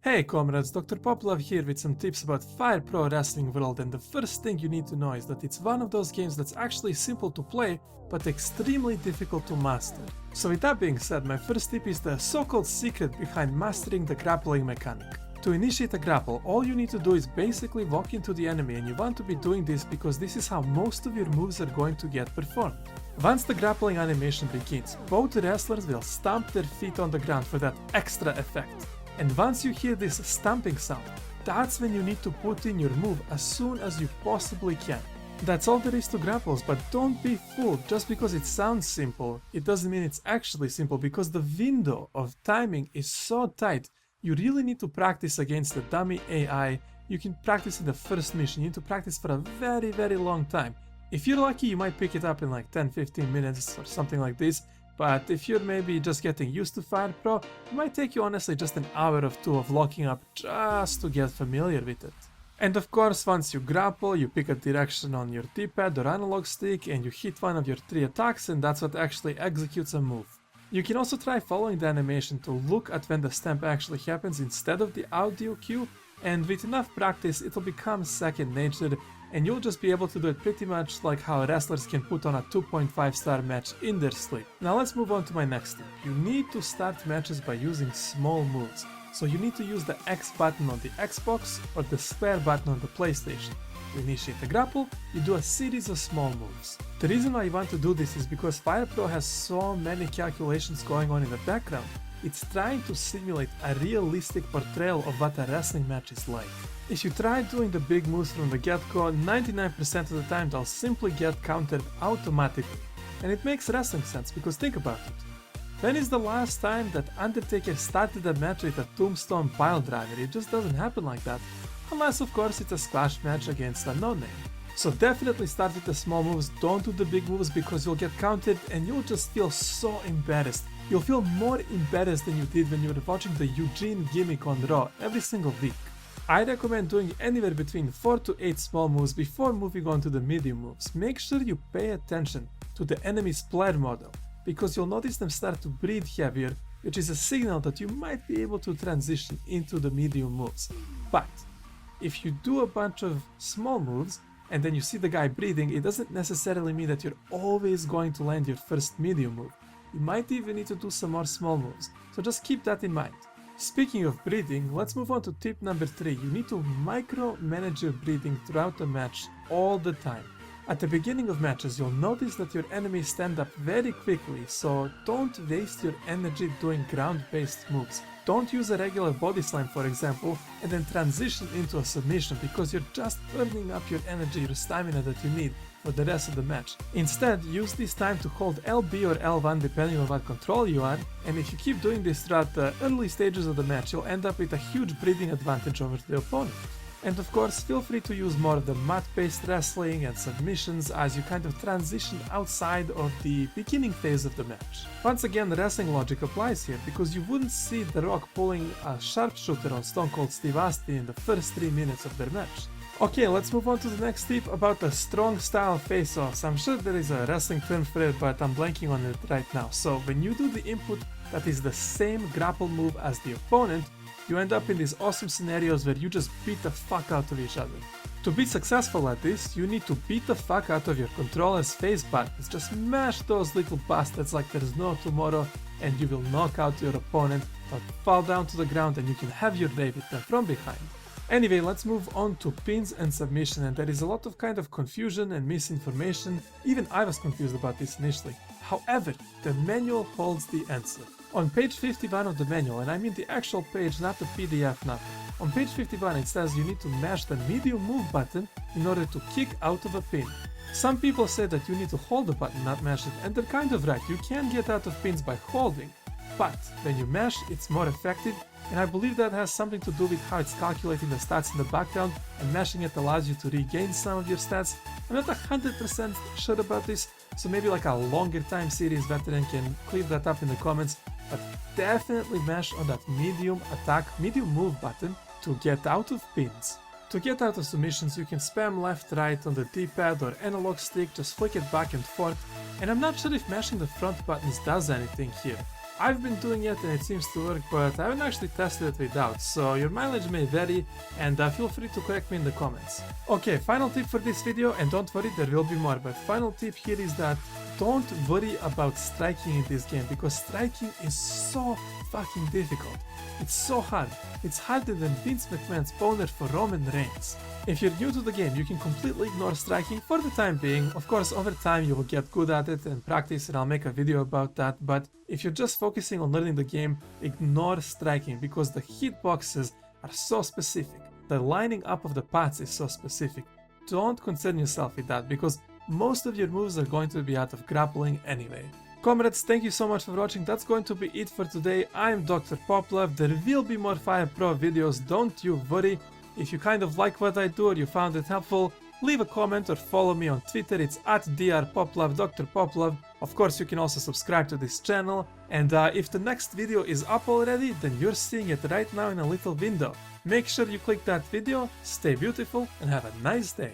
Hey comrades, Dr. Poplove here with some tips about Fire Pro Wrestling World, and the first thing you need to know is that it's one of those games that's actually simple to play but extremely difficult to master. So with that being said, my first tip is the so-called secret behind mastering the grappling mechanic. To initiate a grapple, all you need to do is basically walk into the enemy, and you want to be doing this because this is how most of your moves are going to get performed. Once the grappling animation begins, both wrestlers will stomp their feet on the ground for that extra effect. And once you hear this stamping sound, that's when you need to put in your move as soon as you possibly can. That's all there is to grapples, but don't be fooled. Just because it sounds simple, it doesn't mean it's actually simple, because the window of timing is so tight. You really need to practice against the dummy AI. You can practice in the first mission. You need to practice for a very long time. If you're lucky, you might pick it up in like 10-15 minutes or something like this. But if you're maybe just getting used to Fire Pro, it might take you honestly just an hour or two of locking up just to get familiar with it. And of course, once you grapple, you pick a direction on your D-pad or analog stick and you hit one of your 3 attacks, and that's what actually executes a move. You can also try following the animation to look at when the stamp actually happens instead of the audio cue, and with enough practice it'll become second nature, and you'll just be able to do it pretty much like how wrestlers can put on a 2.5-star match in their sleep. Now let's move on to my next tip. You need to start matches by using small moves. So you need to use the X button on the Xbox or the square button on the PlayStation. To initiate a grapple, you do a series of small moves. The reason why you want to do this is because Fire Pro has so many calculations going on in the background. It's trying to simulate a realistic portrayal of what a wrestling match is like. If you try doing the big moves from the get-go, 99% of the time they'll simply get countered automatically. And it makes wrestling sense, because think about it. When is the last time that Undertaker started a match with a tombstone piledriver? It just doesn't happen like that. Unless of course it's a squash match against a no-name. So definitely start with the small moves, don't do the big moves because you'll get counted and you'll just feel so embarrassed. You'll feel more embarrassed than you did when you were watching the Eugene gimmick on Raw every single week. I recommend doing anywhere between 4 to 8 small moves before moving on to the medium moves. Make sure you pay attention to the enemy's player model, because you'll notice them start to breathe heavier, which is a signal that you might be able to transition into the medium moves. But if you do a bunch of small moves and then you see the guy breathing, it doesn't necessarily mean that you're always going to land your first medium move. You might even need to do some more small moves, so just keep that in mind. Speaking of breathing, let's move on to tip number 3. You need to micromanage your breathing throughout the match all the time. At the beginning of matches, you'll notice that your enemies stand up very quickly, so don't waste your energy doing ground-based moves. Don't use a regular body slam, for example, and then transition into a submission, because you're just burning up your energy, your stamina that you need for the rest of the match. Instead, use this time to hold LB or L1 depending on what control you are, and if you keep doing this throughout the early stages of the match, you'll end up with a huge breathing advantage over the opponent. And of course, feel free to use more of the mat-based wrestling and submissions as you kind of transition outside of the beginning phase of the match. Once again, wrestling logic applies here, because you wouldn't see The Rock pulling a sharpshooter on Stone Cold Steve Austin in the first 3 minutes of their match. Okay, let's move on to the next tip about the strong style face-offs. I'm sure there is a wrestling term for it, but I'm blanking on it right now. So when you do the input that is the same grapple move as the opponent, you end up in these awesome scenarios where you just beat the fuck out of each other. To be successful at this, you need to beat the fuck out of your controller's face buttons. Just mash those little bastards like there's no tomorrow, and you will knock out your opponent, but fall down to the ground and you can have your way with them from behind. Anyway, let's move on to pins and submission, and there is a lot of kind of confusion and misinformation. Even I was confused about this initially. However, the manual holds the answer. On page 51 of the manual, and I mean the actual page, not the PDF nothing. On page 51 it says you need to mash the medium move button in order to kick out of a pin. Some people say that you need to hold the button, not mash it, and they're kind of right. You can get out of pins by holding, but when you mash, it's more effective, and I believe that has something to do with how it's calculating the stats in the background, and mashing it allows you to regain some of your stats. I'm not 100% sure about this, so maybe like a longer time series veteran can clear that up in the comments, but definitely mash on that medium move button to get out of pins. To get out of submissions, you can spam left right on the D-pad or analog stick, just flick it back and forth, and I'm not sure if mashing the front buttons does anything here. I've been doing it and it seems to work, but I haven't actually tested it without, so your mileage may vary, and feel free to correct me in the comments. Okay, final tip for this video, and don't worry, there will be more, but final tip here is that don't worry about striking in this game, because striking is so fucking difficult. It's so hard. It's harder than Vince McMahon's boner for Roman Reigns. If you're new to the game, you can completely ignore striking for the time being. Of course, over time you will get good at it and practice, and I'll make a video about that, but if you're just focusing on learning the game, ignore striking, because the hitboxes are so specific. The lining up of the paths is so specific. Don't concern yourself with that, because most of your moves are going to be out of grappling anyway. Comrades, thank you so much for watching. That's going to be it for today. I'm Dr. Poplove. There will be more Fire Pro videos, don't you worry. If you kind of like what I do or you found it helpful, leave a comment or follow me on Twitter. It's @drpoplove, Dr. Poplove. Of course, you can also subscribe to this channel. And if the next video is up already, then you're seeing it right now in a little window. Make sure you click that video, stay beautiful, and have a nice day.